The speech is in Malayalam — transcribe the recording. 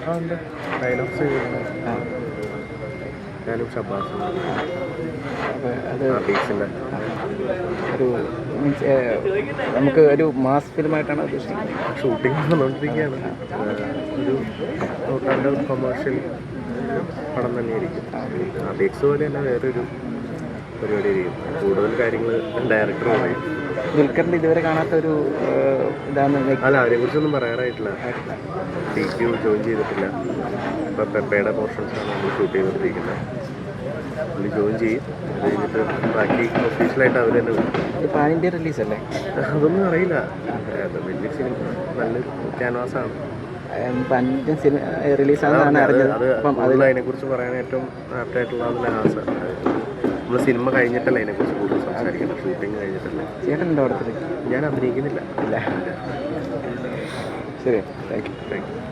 ആ ഉണ്ട്. ഡയലോഗ്സ് ചെയ്യുന്നുണ്ട്. ആ, ഞാനും ഷബാസും അപ്പോൾ അത് ബീച്ചിൻ്റെ ഒരു മീൻസ് നമുക്ക് ഒരു മാസ് ഫിലിമായിട്ടാണ് ഉദ്ദേശിക്കുന്നത്. ഷൂട്ടിംഗ് നടന്നുകൊണ്ടിരിക്കുകയാണ്. ഒരു നോട്ട് ഔട്ട് കൊമേഴ്ഷ്യൽ പടം തന്നെയായിരിക്കും. അബീക്സ് പോലെ തന്നെ വേറൊരു പരിപാടി ആയിരിക്കും. കൂടുതൽ കാര്യങ്ങൾ ഡയറക്ടർ പറയും. ദുൽഖറിൻ്റെ ഇതുവരെ കാണാത്തൊരു ഇതാണ് അല്ല, അതിനെക്കുറിച്ചൊന്നും പറയാറായിട്ടില്ല. DQ ജോയിൻ ചെയ്തിട്ടില്ല. ഇപ്പോൾ പെപ്പയുടെ പോർഷൻസാണ് നമ്മൾ ഷൂട്ട് ചെയ്തുകൊണ്ടിരിക്കുന്നത്. പുള്ളി ജോയിൻ ചെയ്യും. അത് കഴിഞ്ഞിട്ട് ബാക്കി ഒഫീഷ്യലായിട്ട് അവർ തന്നെ വിളിക്കും. പാൻ ഇന്ത്യ റിലീസല്ലേ? അതൊന്നും അറിയില്ല. വലിയ സിനിമ നല്ലൊരു ക്യാൻവാസാണ്. പാൻ ഇന്ത്യൻ സിനിമ റിലീസാണെന്നാണ് അറിഞ്ഞത്. അപ്പം അതിനെക്കുറിച്ച് പറയാൻ ഏറ്റവും ആപ്റ്റായിട്ടുള്ളതാണ് ലാസ. നമ്മൾ സിനിമ കഴിഞ്ഞിട്ടല്ല അതിനെക്കുറിച്ച് കൂടുതൽ സംസാരിക്കുന്നത്. ഷൂട്ടിങ് കഴിഞ്ഞിട്ടല്ല. ചേട്ടനുണ്ടോ അവിടത്തിൽ? ഞാൻ അഭിനയിക്കുന്നില്ല. ഇല്ല. ശരി, താങ്ക് യു.